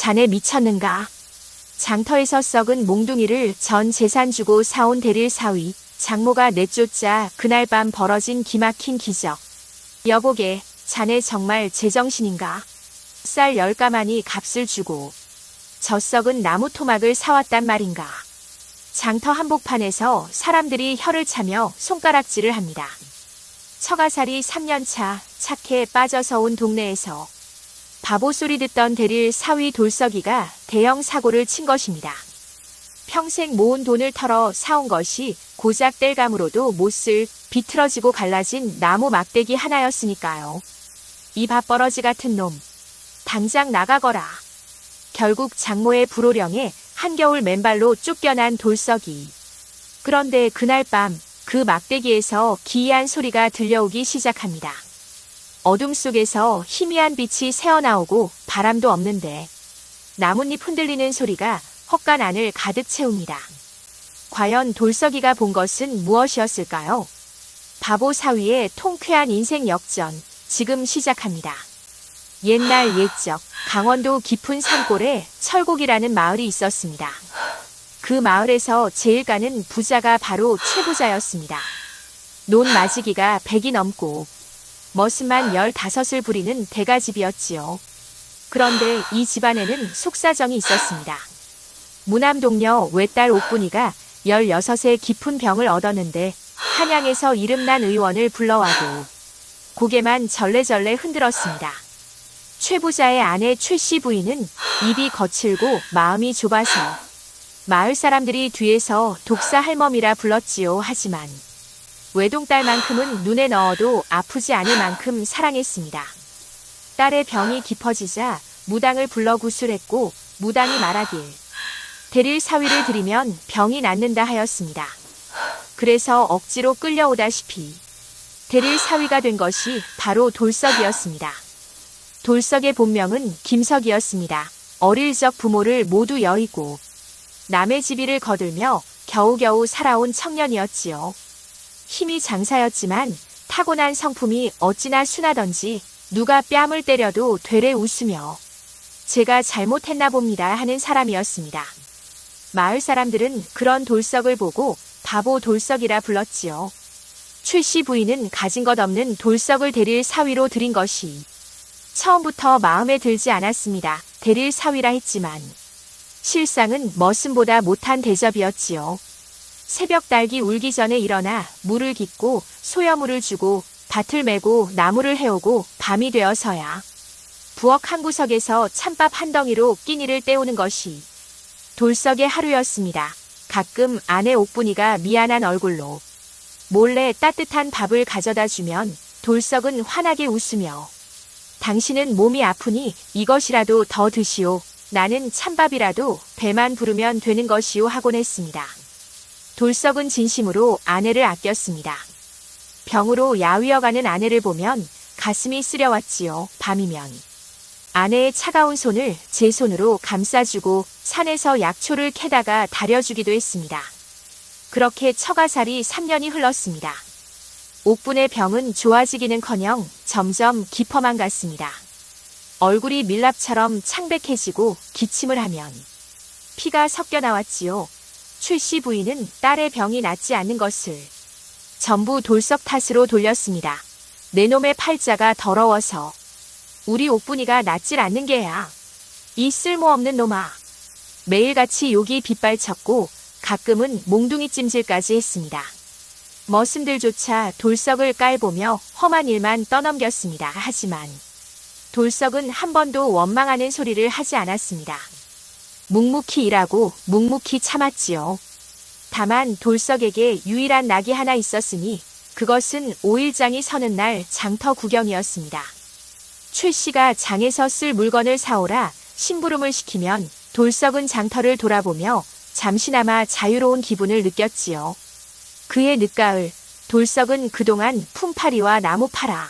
자네 미쳤는가? 장터에서 썩은 몽둥이를 전 재산 주고 사온 대릴 사위, 장모가 내쫓자 그날 밤 벌어진 기막힌 기적. 여보게, 자네 정말 제정신인가? 쌀 10가마니 값을 주고 저 썩은 나무 토막을 사왔단 말인가? 장터 한복판에서 사람들이 혀를 차며 손가락질을 합니다. 처가살이 3년차 착해 빠져서 온 동네에서 바보 소리 듣던 대릴 사위 돌석이가 대형 사고를 친 것입니다. 평생 모은 돈을 털어 사온 것이 고작 뗄감으로도 못 쓸 비틀어지고 갈라진 나무 막대기 하나였으니까요. 이 밥버러지 같은 놈, 당장 나가거라. 결국 장모의 불호령에 한겨울 맨발로 쫓겨난 돌석이. 그런데 그날 밤 그 막대기에서 기이한 소리가 들려오기 시작합니다. 어둠 속에서 희미한 빛이 새어나오고 바람도 없는데 나뭇잎 흔들리는 소리가 헛간 안을 가득 채웁니다. 과연 돌석이가 본 것은 무엇이었을까요? 바보 사위의 통쾌한 인생 역전, 지금 시작합니다. 옛날 옛적 강원도 깊은 산골에 철곡이라는 마을이 있었습니다. 그 마을에서 제일 가는 부자가 바로 최부자였습니다. 논 마지기가 100이 넘고 머슴만 15을 부리는 대가집이었지요. 그런데 이 집안에는 속사정이 있었습니다. 무남동녀 외딸 옥분이가 16에 깊은 병을 얻었는데 한양에서 이름난 의원을 불러와도 고개만 절레절레 흔들었습니다. 최부자의 아내 최씨 부인은 입이 거칠고 마음이 좁아서 마을 사람들이 뒤에서 독사 할멈이라 불렀지요. 하지만 외동딸만큼은 눈에 넣어도 아프지 않을 만큼 사랑했습니다. 딸의 병이 깊어지자 무당을 불러 구술했고 무당이 말하길 대릴 사위를 드리면 병이 낫는다 하였습니다. 그래서 억지로 끌려오다시피 대릴 사위가 된 것이 바로 돌석이었습니다. 돌석의 본명은 김석이었습니다. 어릴 적 부모를 모두 여의고 남의 집이를 거들며 겨우겨우 살아온 청년이었지요. 힘이 장사였지만 타고난 성품이 어찌나 순하던지 누가 뺨을 때려도 되레 웃으며 제가 잘못했나 봅니다 하는 사람이었습니다. 마을 사람들은 그런 돌석을 보고 바보 돌석이라 불렀지요. 최씨 부인은 가진 것 없는 돌석을 대릴 사위로 드린 것이 처음부터 마음에 들지 않았습니다. 대릴 사위라 했지만 실상은 머슴보다 못한 대접이었지요. 새벽 달기 울기 전에 일어나 물을 깃고 소여물을 주고 밭을 메고 나무를 해오고 밤이 되어서야 부엌 한 구석에서 찬밥 한 덩이로 끼니를 때우는 것이 돌석의 하루였습니다. 가끔 아내 옥분이가 미안한 얼굴로 몰래 따뜻한 밥을 가져다 주면 돌석은 환하게 웃으며 당신은 몸이 아프니 이것이라도 더 드시오. 나는 찬밥이라도 배만 부르면 되는 것이오 하곤 했습니다. 돌석은 진심으로 아내를 아꼈습니다. 병으로 야위어가는 아내를 보면 가슴이 쓰려왔지요. 밤이면 아내의 차가운 손을 제 손으로 감싸주고 산에서 약초를 캐다가 다려주기도 했습니다. 그렇게 처가살이 3년이 흘렀습니다. 옥분의 병은 좋아지기는커녕 점점 깊어만 갔습니다. 얼굴이 밀랍처럼 창백해지고 기침을 하면 피가 섞여 나왔지요. 최씨 부인은 딸의 병이 낫지 않는 것을 전부 돌석 탓으로 돌렸습니다. 내 놈의 팔자가 더러워서 우리 옥분이가 낫질 않는 게야. 이 쓸모없는 놈아. 매일같이 욕이 빗발쳤고 가끔은 몽둥이 찜질까지 했습니다. 머슴들조차 돌석을 깔보며 험한 일만 떠넘겼습니다. 하지만 돌석은 한 번도 원망하는 소리를 하지 않았습니다. 묵묵히 일하고 묵묵히 참았지요. 다만 돌석에게 유일한 낙이 하나 있었으니 그것은 5일장이 서는 날 장터 구경이었습니다. 최씨가 장에서 쓸 물건을 사오라 심부름을 시키면 돌석은 장터를 돌아보며 잠시나마 자유로운 기분을 느꼈지요. 그의 늦가을 돌석은 그동안 품파리와 나무파라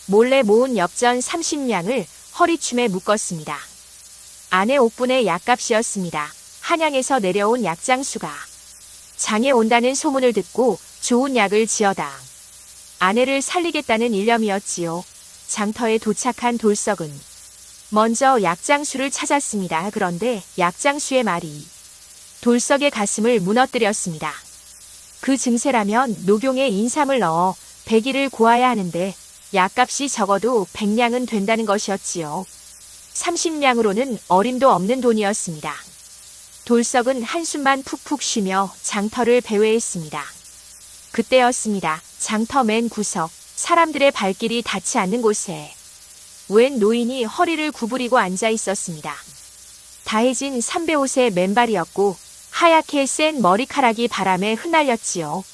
몰래 모은 엽전 30냥을 허리춤에 묶었습니다. 아내 옥분의 약값이었습니다. 한양에서 내려온 약장수가 장에 온다는 소문을 듣고 좋은 약을 지어다 아내를 살리겠다는 일념이었지요. 장터에 도착한 돌석은 먼저 약장수를 찾았습니다. 그런데 약장수의 말이 돌석의 가슴을 무너뜨렸습니다. 그 증세라면 녹용에 인삼을 넣어 100일을 고아야 하는데 약값이 적어도 100냥은 된다는 것이었지요. 30냥으로는 어림도 없는 돈이었습니다. 돌석은 한숨만 푹푹 쉬며 장터를 배회했습니다. 그때였습니다. 장터 맨 구석, 사람들의 발길이 닿지 않는 곳에 웬 노인이 허리를 구부리고 앉아 있었습니다. 다해진 삼배옷의 맨발이었고 하얗게 센 머리카락이 바람에 흩날렸지요.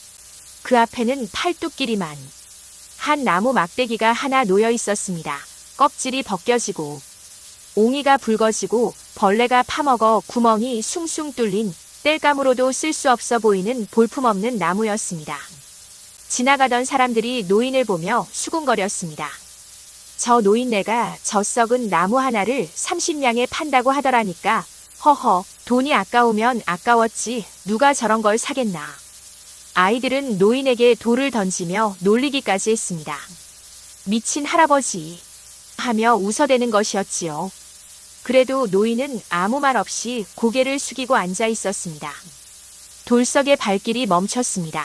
그 앞에는 팔뚝길이만 한 나무 막대기가 하나 놓여 있었습니다. 껍질이 벗겨지고 옹이가 붉어지고 벌레가 파먹어 구멍이 숭숭 뚫린 땔감으로도 쓸 수 없어 보이는 볼품없는 나무였습니다. 지나가던 사람들이 노인을 보며 수군거렸습니다. 저 노인네가 저 썩은 나무 하나를 30냥에 판다고 하더라니까. 허허, 돈이 아까우면 아까웠지 누가 저런 걸 사겠나. 아이들은 노인에게 돌을 던지며 놀리기까지 했습니다. 미친 할아버지 하며 웃어대는 것이었지요. 그래도 노인은 아무 말 없이 고개를 숙이고 앉아 있었습니다. 돌석의 발길이 멈췄습니다.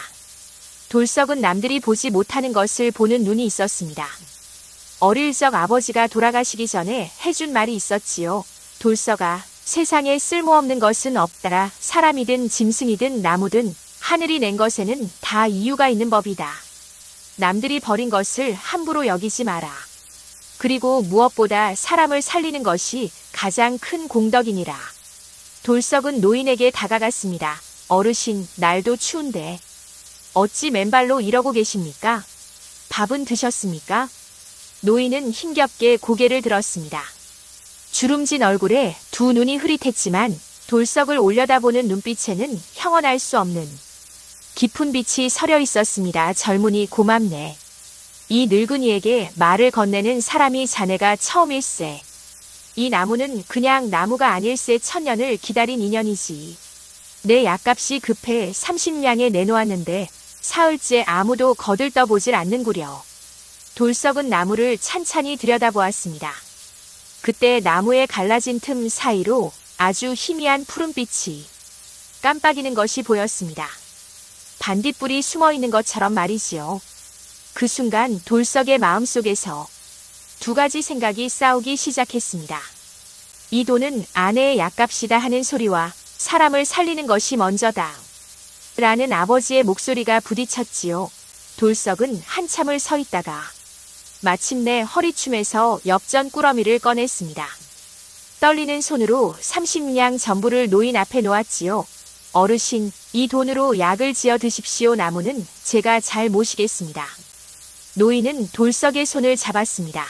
돌석은 남들이 보지 못하는 것을 보는 눈이 있었습니다. 어릴 적 아버지가 돌아가시기 전에 해준 말이 있었지요. 돌석아, 세상에 쓸모없는 것은 없다라. 사람이든 짐승이든 나무든 하늘이 낸 것에는 다 이유가 있는 법이다. 남들이 버린 것을 함부로 여기지 마라. 그리고 무엇보다 사람을 살리는 것이 가장 큰 공덕이니라. 돌석은 노인에게 다가갔습니다. 어르신, 날도 추운데 어찌 맨발로 이러고 계십니까? 밥은 드셨습니까? 노인은 힘겹게 고개를 들었습니다. 주름진 얼굴에 두 눈이 흐릿했지만 돌석을 올려다보는 눈빛에는 형언할 수 없는 깊은 빛이 서려 있었습니다. 젊은이 고맙네. 이 늙은이에게 말을 건네는 사람이 자네가 처음일세. 이 나무는 그냥 나무가 아닐세. 천년을 기다린 인연이지. 내 약값이 급해 30냥에 내놓았는데 사흘째 아무도 거들떠보질 않는구려. 돌석은 나무를 찬찬히 들여다보았습니다. 그때 나무의 갈라진 틈 사이로 아주 희미한 푸른빛이 깜빡이는 것이 보였습니다. 반딧불이 숨어있는 것처럼 말이지요. 그 순간 돌석의 마음속에서 두 가지 생각이 싸우기 시작했습니다. 이 돈은 아내의 약값이다 하는 소리와 사람을 살리는 것이 먼저다 라는 아버지의 목소리가 부딪혔지요. 돌석은 한참을 서 있다가 마침내 허리춤에서 엽전 꾸러미를 꺼냈습니다. 떨리는 손으로 30냥 전부를 노인 앞에 놓았지요. 어르신, 이 돈으로 약을 지어 드십시오. 나무는 제가 잘 모시겠습니다. 노인은 돌석의 손을 잡았습니다.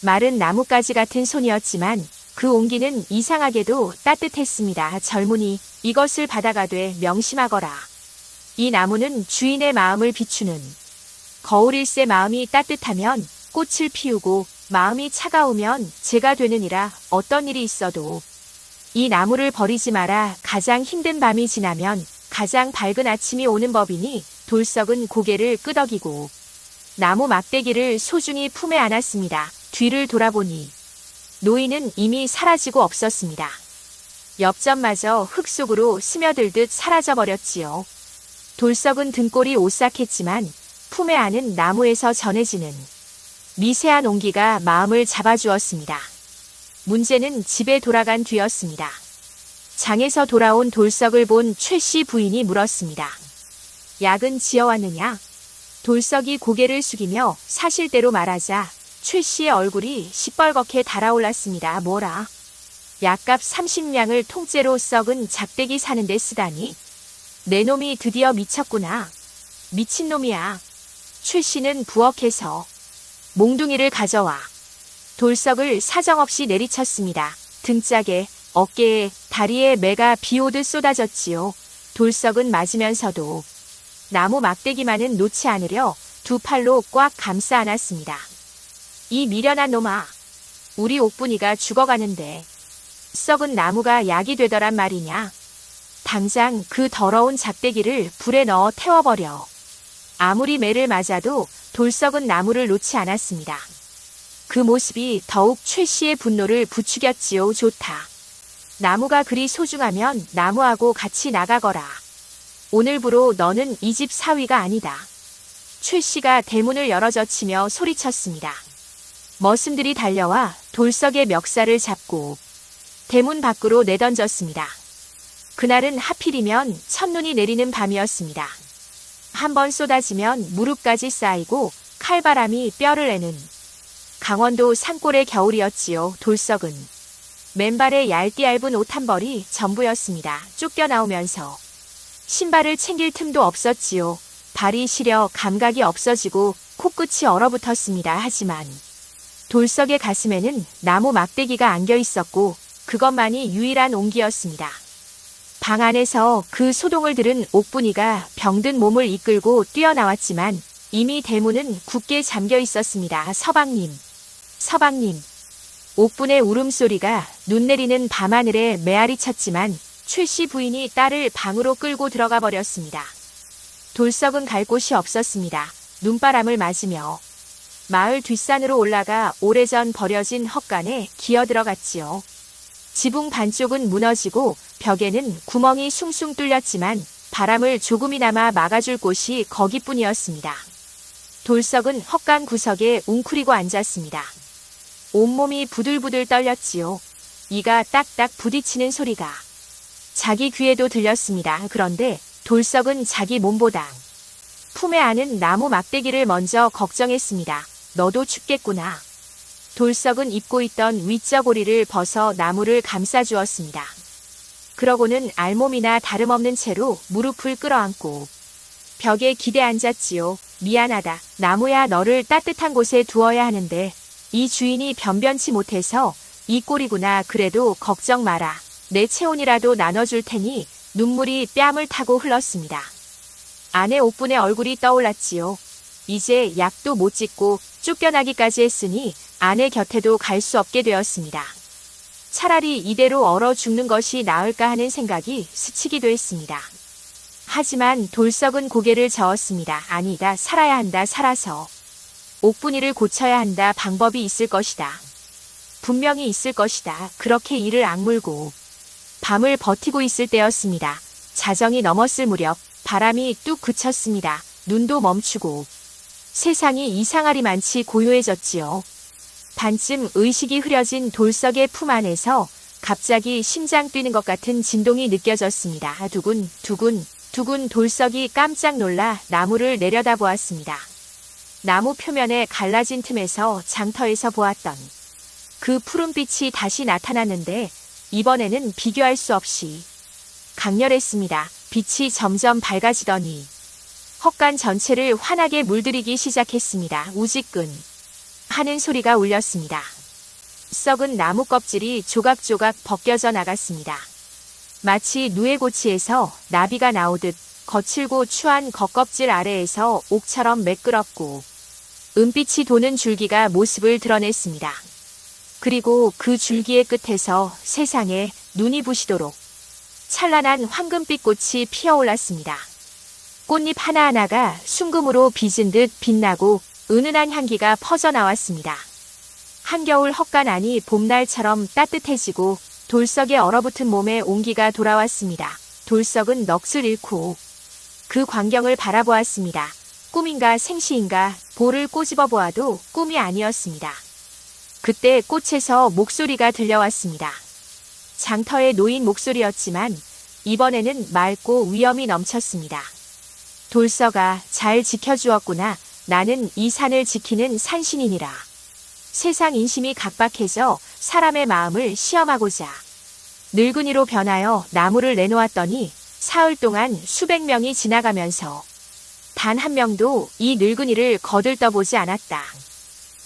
마른 나뭇가지 같은 손이었지만 그 온기는 이상하게도 따뜻했습니다. 젊은이, 이것을 받아가되 명심하거라. 이 나무는 주인의 마음을 비추는 거울일세. 마음이 따뜻하면 꽃을 피우고 마음이 차가우면 재가 되느니라. 어떤 일이 있어도 이 나무를 버리지 마라. 가장 힘든 밤이 지나면 가장 밝은 아침이 오는 법이니. 돌석은 고개를 끄덕이고 나무 막대기를 소중히 품에 안았습니다. 뒤를 돌아보니 노인은 이미 사라지고 없었습니다. 엽전마저 흙 속으로 스며들듯 사라져버렸지요. 돌석은 등골이 오싹했지만 품에 안은 나무에서 전해지는 미세한 온기가 마음을 잡아주었습니다. 문제는 집에 돌아간 뒤였습니다. 장에서 돌아온 돌석을 본 최 씨 부인이 물었습니다. 약은 지어왔느냐? 돌석이 고개를 숙이며 사실대로 말하자 최 씨의 얼굴이 시뻘겋게 달아올랐습니다. 뭐라? 약값 30냥을 통째로 썩은 작대기 사는데 쓰다니? 내 놈이 드디어 미쳤구나. 미친놈이야. 최 씨는 부엌에서 몽둥이를 가져와 돌석을 사정없이 내리쳤습니다. 등짝에, 어깨에, 다리에 매가 비오듯 쏟아졌지요. 돌석은 맞으면서도 나무 막대기만은 놓지 않으려 두 팔로 꽉 감싸 안았습니다. 이 미련한 놈아, 우리 옥분이가 죽어가는데 썩은 나무가 약이 되더란 말이냐. 당장 그 더러운 작대기를 불에 넣어 태워버려. 아무리 매를 맞아도 돌석은 나무를 놓지 않았습니다. 그 모습이 더욱 최 씨의 분노를 부추겼지요. 좋다. 나무가 그리 소중하면 나무하고 같이 나가거라. 오늘부로 너는 이 집 사위가 아니다. 최 씨가 대문을 열어젖히며 소리쳤습니다. 머슴들이 달려와 돌석의 멱살을 잡고 대문 밖으로 내던졌습니다. 그날은 하필이면 첫눈이 내리는 밤이었습니다. 한번 쏟아지면 무릎까지 쌓이고 칼바람이 뼈를 내는 강원도 산골의 겨울이었지요. 돌석은 맨발에 얇디 얇은 옷 한 벌이 전부였습니다. 쫓겨나오면서 신발을 챙길 틈도 없었지요. 발이 시려 감각이 없어지고 코끝이 얼어붙었습니다. 하지만 돌석의 가슴에는 나무 막대기가 안겨 있었고 그것만이 유일한 온기였습니다. 방 안에서 그 소동을 들은 옥분이가 병든 몸을 이끌고 뛰어나왔지만 이미 대문은 굳게 잠겨 있었습니다. 서방님, 서방님. 옥분의 울음소리가 눈 내리는 밤하늘에 메아리 쳤지만 최 씨 부인이 딸을 방으로 끌고 들어가 버렸습니다. 돌석은 갈 곳이 없었습니다. 눈바람을 맞으며 마을 뒷산으로 올라가 오래전 버려진 헛간에 기어 들어갔지요. 지붕 반쪽은 무너지고 벽에는 구멍이 숭숭 뚫렸지만 바람을 조금이나마 막아줄 곳이 거기뿐이었습니다. 돌석은 헛간 구석에 웅크리고 앉았습니다. 온몸이 부들부들 떨렸지요. 이가 딱딱 부딪히는 소리가 자기 귀에도 들렸습니다. 그런데 돌석은 자기 몸보다 품에 안은 나무 막대기를 먼저 걱정했습니다. 너도 춥겠구나. 돌석은 입고 있던 윗저고리를 벗어 나무를 감싸주었습니다. 그러고는 알몸이나 다름없는 채로 무릎을 끌어안고 벽에 기대 앉았지요. 미안하다. 나무야, 너를 따뜻한 곳에 두어야 하는데 이 주인이 변변치 못해서 이 꼴이구나. 그래도 걱정 마라. 내 체온이라도 나눠줄 테니. 눈물이 뺨을 타고 흘렀습니다. 아내 옥분의 얼굴이 떠올랐지요. 이제 약도 못 짓고 쫓겨나기까지 했으니 아내 곁에도 갈 수 없게 되었습니다. 차라리 이대로 얼어 죽는 것이 나을까 하는 생각이 스치기도 했습니다. 하지만 돌석은 고개를 저었습니다. 아니다. 살아야 한다. 살아서 옥분이를 고쳐야 한다. 방법이 있을 것이다. 분명히 있을 것이다. 그렇게 이를 악물고 밤을 버티고 있을 때였습니다. 자정이 넘었을 무렵 바람이 뚝 그쳤습니다. 눈도 멈추고 세상이 이상하리만치 고요해졌지요. 반쯤 의식이 흐려진 돌석의 품 안에서 갑자기 심장 뛰는 것 같은 진동이 느껴졌습니다. 두근 두근 두근. 돌석이 깜짝 놀라 나무를 내려다보았습니다. 나무 표면에 갈라진 틈에서 장터에서 보았던 그 푸른빛이 다시 나타났는데 이번에는 비교할 수 없이 강렬했습니다. 빛이 점점 밝아지더니 헛간 전체를 환하게 물들이기 시작했습니다. 우지끈 하는 소리가 울렸습니다. 썩은 나무 껍질이 조각조각 벗겨져 나갔습니다. 마치 누에고치에서 나비가 나오듯 거칠고 추한 겉껍질 아래에서 옥처럼 매끄럽고 은빛이 도는 줄기가 모습을 드러냈습니다. 그리고 그 줄기의 끝에서 세상에 눈이 부시도록 찬란한 황금빛 꽃이 피어올랐습니다. 꽃잎 하나하나가 순금으로 빚은 듯 빛나고 은은한 향기가 퍼져나왔습니다. 한겨울 헛간 안이 봄날처럼 따뜻해지고 돌석의 얼어붙은 몸에 온기가 돌아왔습니다. 돌석은 넋을 잃고 그 광경을 바라보았습니다. 꿈인가 생시인가 볼을 꼬집어 보아도 꿈이 아니었습니다. 그때 꽃에서 목소리가 들려왔습니다. 장터의 노인 목소리였지만 이번에는 맑고 위엄이 넘쳤습니다. 돌석아, 잘 지켜주었구나. 나는 이 산을 지키는 산신이니라. 세상 인심이 각박해져 사람의 마음을 시험하고자 늙은이로 변하여 나무를 내놓았더니 사흘 동안 수백 명이 지나가면서 단 한 명도 이 늙은이를 거들떠보지 않았다.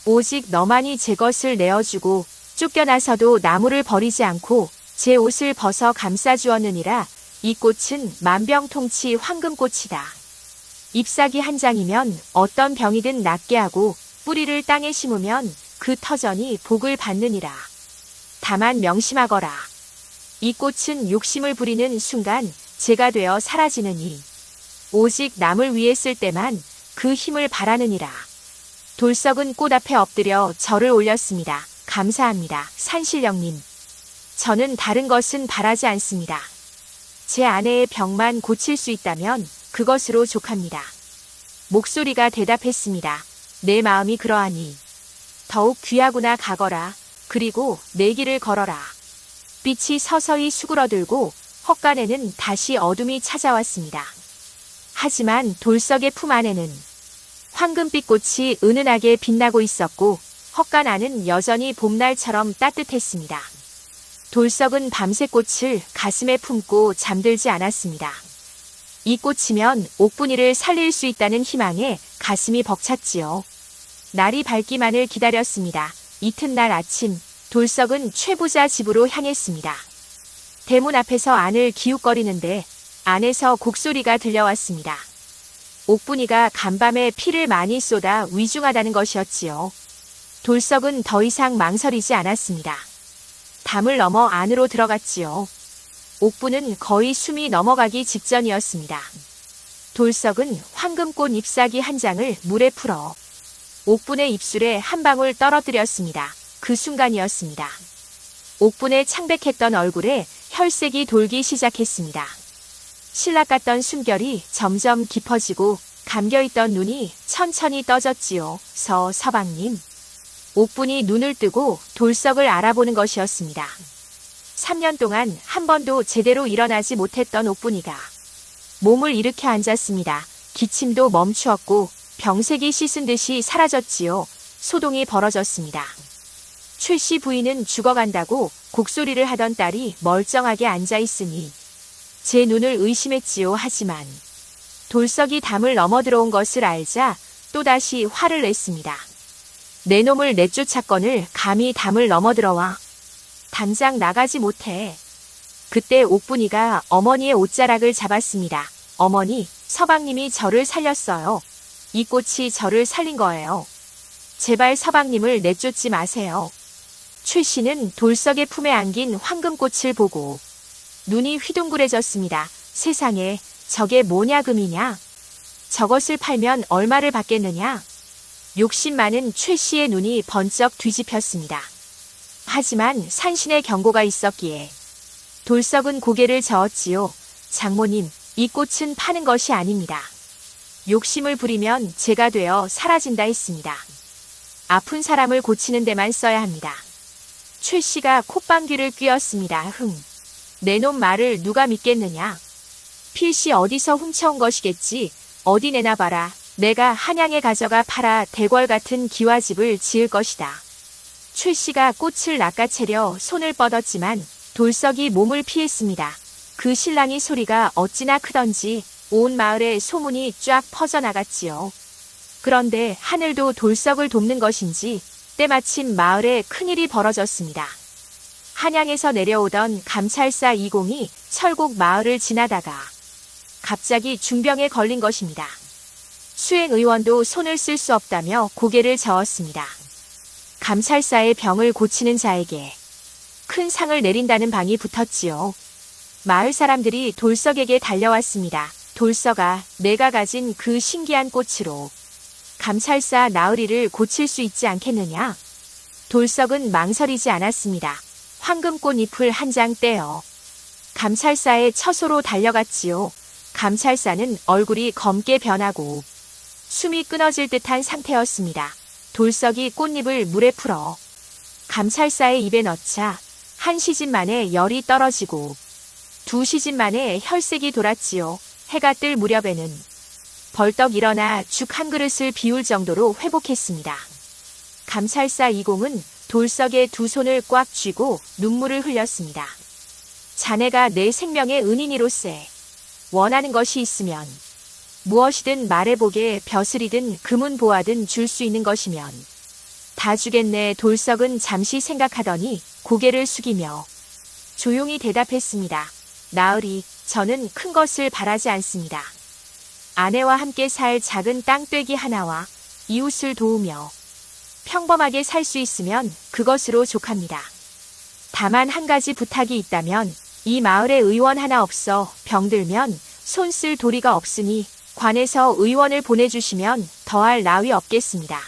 오직 너만이 제 것을 내어주고 쫓겨나서도 나무를 버리지 않고 제 옷을 벗어 감싸주었느니라. 이 꽃은 만병통치 황금꽃이다. 잎사귀 한 장이면 어떤 병이든 낫게 하고 뿌리를 땅에 심으면 그 터전이 복을 받느니라. 다만 명심하거라. 이 꽃은 욕심을 부리는 순간 재가 되어 사라지느니 오직 남을 위해 쓸 때만 그 힘을 바라느니라. 돌석은 꽃 앞에 엎드려 절을 올렸습니다. 감사합니다, 산신령님. 저는 다른 것은 바라지 않습니다. 제 아내의 병만 고칠 수 있다면 그것으로 족합니다. 목소리가 대답했습니다. 내 마음이 그러하니 더욱 귀하구나. 가거라. 그리고 내 길을 걸어라. 빛이 서서히 수그러들고 헛간에는 다시 어둠이 찾아왔습니다. 하지만 돌석의 품 안에는 황금빛 꽃이 은은하게 빛나고 있었고 헛간 안은 여전히 봄날처럼 따뜻했습니다. 돌석은 밤새 꽃을 가슴에 품고 잠들지 않았습니다. 이 꽃이면 옥분이를 살릴 수 있다는 희망에 가슴이 벅찼지요. 날이 밝기만을 기다렸습니다. 이튿날 아침, 돌석은 최부자 집으로 향했습니다. 대문 앞에서 안을 기웃거리는데 안에서 곡소리가 들려왔습니다. 옥분이가 간밤에 피를 많이 쏟아 위중하다는 것이었지요. 돌석은 더 이상 망설이지 않았습니다. 담을 넘어 안으로 들어갔지요. 옥분은 거의 숨이 넘어가기 직전이었습니다. 돌석은 황금꽃 잎사귀 한 장을 물에 풀어 옥분의 입술에 한 방울 떨어뜨렸습니다. 그 순간이었습니다. 옥분의 창백했던 얼굴에 혈색이 돌기 시작했습니다. 신락 같던 숨결이 점점 깊어지고 감겨있던 눈이 천천히 떠졌지요. 서방님. 옥분이 눈을 뜨고 돌석을 알아보는 것이었습니다. 3년 동안 한 번도 제대로 일어나지 못했던 옥분이가 몸을 일으켜 앉았습니다. 기침도 멈추었고 병색이 씻은 듯이 사라졌지요. 소동이 벌어졌습니다. 최씨 부인은 죽어간다고 곡소리를 하던 딸이 멀쩡하게 앉아있으니 제 눈을 의심했지요. 하지만 돌석이 담을 넘어 들어온 것을 알자 또다시 화를 냈습니다. 내 놈을 내쫓았거늘 감히 담을 넘어 들어와. 당장 나가지 못해. 그때 옥분이가 어머니의 옷자락을 잡았습니다. 어머니, 서방님이 저를 살렸어요. 이 꽃이 저를 살린 거예요. 제발 서방님을 내쫓지 마세요. 최 씨는 돌석의 품에 안긴 황금꽃을 보고 눈이 휘둥그레졌습니다. 세상에, 저게 뭐냐 금이냐? 저것을 팔면 얼마를 받겠느냐? 욕심 많은 최 씨의 눈이 번쩍 뒤집혔습니다. 하지만 산신의 경고가 있었기에 돌석은 고개를 저었지요. 장모님, 이 꽃은 파는 것이 아닙니다. 욕심을 부리면 죄가 되어 사라진다 했습니다. 아픈 사람을 고치는 데만 써야 합니다. 최 씨가 콧방귀를 뀌었습니다. 내 놈 말을 누가 믿겠느냐. 필시 어디서 훔쳐온 것이겠지. 어디 내놔봐라. 내가 한양에 가져가 팔아 대궐 같은 기와집을 지을 것이다. 최 씨가 꽃을 낚아채려 손을 뻗었지만 돌석이 몸을 피했습니다. 그 신랑이 소리가 어찌나 크던지 온 마을에 소문이 쫙 퍼져나갔지요. 그런데 하늘도 돌석을 돕는 것인지 때마침 마을에 큰일이 벌어졌습니다. 한양에서 내려오던 감찰사 2공이 철곡 마을을 지나다가 갑자기 중병에 걸린 것입니다. 수행의원도 손을 쓸 수 없다며 고개를 저었습니다. 감찰사의 병을 고치는 자에게 큰 상을 내린다는 방이 붙었지요. 마을 사람들이 돌석에게 달려왔습니다. 돌석아, 내가 가진 그 신기한 꽃으로 감찰사 나으리를 고칠 수 있지 않겠느냐? 돌석은 망설이지 않았습니다. 황금꽃 잎을 한 장 떼어 감찰사의 처소로 달려갔지요. 감찰사는 얼굴이 검게 변하고 숨이 끊어질 듯한 상태였습니다. 돌석이 꽃잎을 물에 풀어 감찰사의 입에 넣자 한 시즌 만에 열이 떨어지고 2시즌 만에 혈색이 돌았지요. 해가 뜰 무렵에는 벌떡 일어나 죽 한 그릇을 비울 정도로 회복했습니다. 감찰사 2공은 돌석의 두 손을 꽉 쥐고 눈물을 흘렸습니다. 자네가 내 생명의 은인이로세. 원하는 것이 있으면 무엇이든 말해보게. 벼슬이든 금은 보화든 줄 수 있는 것이면 다 주겠네. 돌석은 잠시 생각하더니 고개를 숙이며 조용히 대답했습니다. 나으리, 저는 큰 것을 바라지 않습니다. 아내와 함께 살 작은 땅떼기 하나와 이웃을 도우며 평범하게 살 수 있으면 그것으로 족합니다. 다만 한 가지 부탁이 있다면 이 마을에 의원 하나 없어 병들면 손 쓸 도리가 없으니 관에서 의원을 보내주시면 더할 나위 없겠습니다.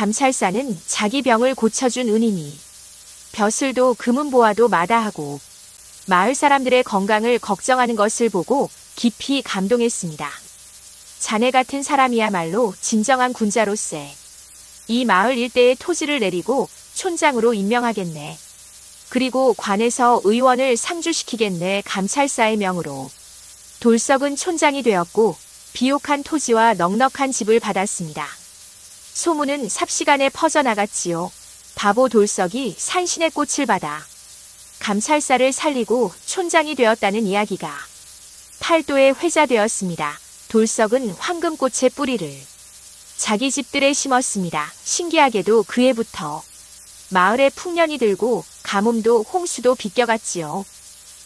감찰사는 자기 병을 고쳐준 은인이 벼슬도 금은보화도 마다하고 마을 사람들의 건강을 걱정하는 것을 보고 깊이 감동했습니다. 자네 같은 사람이야말로 진정한 군자로세. 이 마을 일대의 토지를 내리고 촌장으로 임명하겠네. 그리고 관에서 의원을 상주시키겠네. 감찰사의 명으로 돌석은 촌장이 되었고 비옥한 토지와 넉넉한 집을 받았습니다. 소문은 삽시간에 퍼져나갔지요. 바보 돌석이 산신의 꽃을 받아 감찰사를 살리고 촌장이 되었다는 이야기가 팔도에 회자되었습니다. 돌석은 황금꽃의 뿌리를 자기 집들에 심었습니다. 신기하게도 그 해부터 마을에 풍년이 들고 가뭄도 홍수도 비껴갔지요.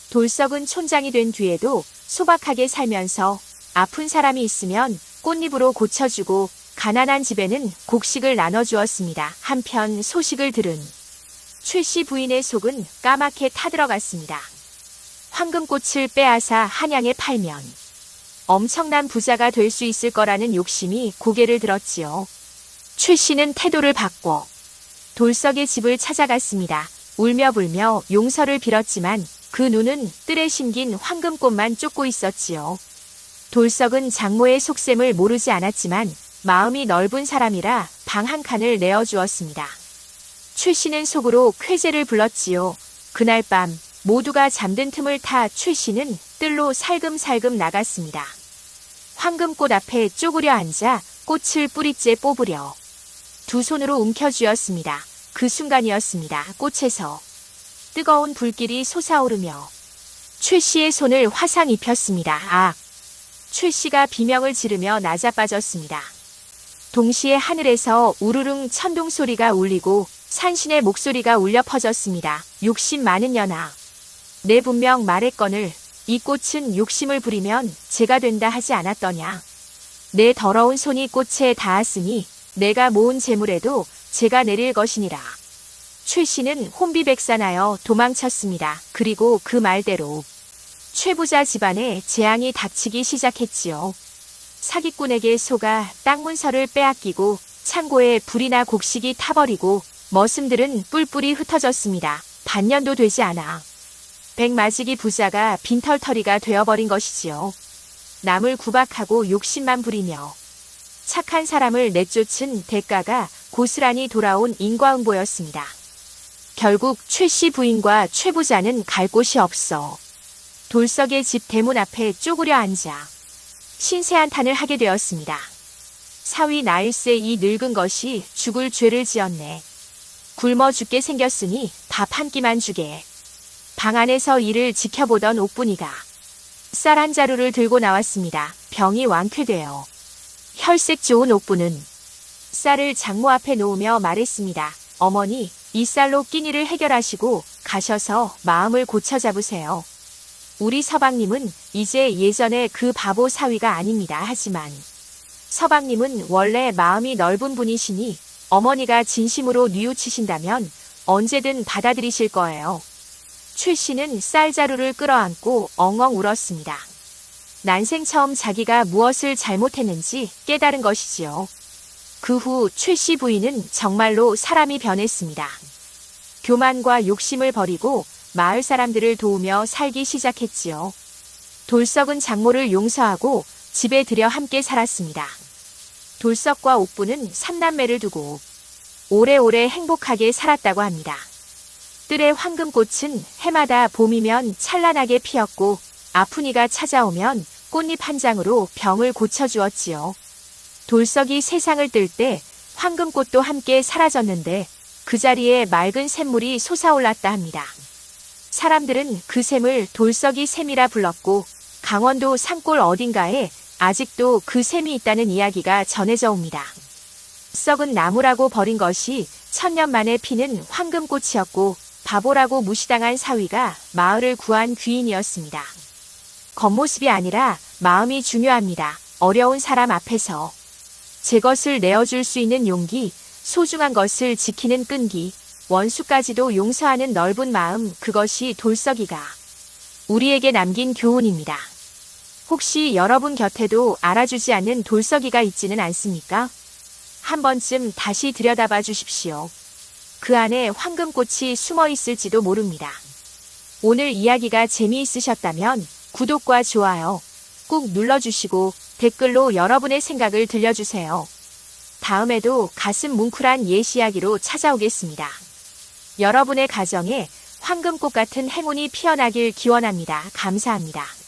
돌석은 촌장이 된 뒤에도 소박하게 살면서 아픈 사람이 있으면 꽃잎으로 고쳐주고 가난한 집에는 곡식을 나눠주었습니다. 한편 소식을 들은 최씨 부인의 속은 까맣게 타들어갔습니다. 황금꽃을 빼앗아 한양에 팔면 엄청난 부자가 될 수 있을 거라는 욕심이 고개를 들었지요. 최씨는 태도를 바꿔 돌석의 집을 찾아갔습니다. 울며 불며 용서를 빌었지만 그 눈은 뜰에 심긴 황금꽃만 쫓고 있었지요. 돌석은 장모의 속셈을 모르지 않았지만 마음이 넓은 사람이라 방 한 칸을 내어주었습니다. 최씨는 속으로 쾌재를 불렀지요. 그날 밤 모두가 잠든 틈을 타 최씨는 뜰로 살금살금 나갔습니다. 황금꽃 앞에 쪼그려 앉아 꽃을 뿌리째 뽑으려 두 손으로 움켜쥐었습니다. 그 순간이었습니다. 꽃에서 뜨거운 불길이 솟아오르며 최씨의 손을 화상 입혔습니다. 아! 최씨가 비명을 지르며 나자빠졌습니다. 동시에 하늘에서 우르릉 천둥 소리가 울리고 산신의 목소리가 울려 퍼졌습니다. 욕심 많은 년아. 내 분명 말했거늘 이 꽃은 욕심을 부리면 재가 된다 하지 않았더냐. 내 더러운 손이 꽃에 닿았으니 내가 모은 재물에도 재가 내릴 것이니라. 최씨는 혼비백산하여 도망쳤습니다. 그리고 그 말대로 최부자 집안에 재앙이 닥치기 시작했지요. 사기꾼에게 속아 땅 문서를 빼앗기고 창고에 불이나 곡식이 타버리고 머슴들은 뿔뿔이 흩어졌습니다. 반년도 되지 않아 백마지기 부자가 빈털터리가 되어버린 것이지요. 남을 구박하고 욕심만 부리며 착한 사람을 내쫓은 대가가 고스란히 돌아온 인과응보였습니다. 결국 최씨 부인과 최부자는 갈 곳이 없어 돌석의 집 대문 앞에 쪼그려 앉아 신세한탄을 하게 되었습니다. 사위 나일세 이 늙은 것이 죽을 죄를 지었네. 굶어 죽게 생겼으니 밥 한 끼만 주게. 방 안에서 이를 지켜보던 옥분이가 쌀 한 자루를 들고 나왔습니다. 병이 완쾌되어 혈색 좋은 옥분은 쌀을 장모 앞에 놓으며 말했습니다. 어머니, 이 쌀로 끼니를 해결하시고 가셔서 마음을 고쳐 잡으세요. 우리 서방님은 이제 예전에 그 바보 사위가 아닙니다. 하지만 서방님은 원래 마음이 넓은 분이시니 어머니가 진심으로 뉘우치신다면 언제든 받아들이실 거예요. 최 씨는 쌀자루를 끌어안고 엉엉 울었습니다. 난생 처음 자기가 무엇을 잘못했는지 깨달은 것이지요. 그 후 최 씨 부인은 정말로 사람이 변했습니다. 교만과 욕심을 버리고 마을 사람들을 도우며 살기 시작했지요. 돌석은 장모를 용서하고 집에 들여 함께 살았습니다. 돌석과 옥부는 삼남매를 두고 오래오래 행복하게 살았다고 합니다. 뜰의 황금꽃은 해마다 봄이면 찬란하게 피었고 아픈 이가 찾아오면 꽃잎 한 장으로 병을 고쳐주었지요. 돌석이 세상을 뜰 때 황금꽃도 함께 사라졌는데 그 자리에 맑은 샘물이 솟아올랐다 합니다. 사람들은 그 샘을 돌석이 샘이라 불렀고 강원도 산골 어딘가에 아직도 그 샘이 있다는 이야기가 전해져 옵니다. 썩은 나무라고 버린 것이 천년 만에 피는 황금꽃이었고 바보라고 무시당한 사위가 마을을 구한 귀인이었습니다. 겉모습이 아니라 마음이 중요합니다. 어려운 사람 앞에서 제 것을 내어줄 수 있는 용기, 소중한 것을 지키는 끈기, 원수까지도 용서하는 넓은 마음, 그것이 돌석이가 우리에게 남긴 교훈입니다. 혹시 여러분 곁에도 알아주지 않는 돌석이가 있지는 않습니까? 한 번쯤 다시 들여다봐 주십시오. 그 안에 황금꽃이 숨어 있을지도 모릅니다. 오늘 이야기가 재미있으셨다면 구독과 좋아요 꾹 눌러주시고 댓글로 여러분의 생각을 들려주세요. 다음에도 가슴 뭉클한 옛 이야기로 찾아오겠습니다. 여러분의 가정에 황금꽃 같은 행운이 피어나길 기원합니다. 감사합니다.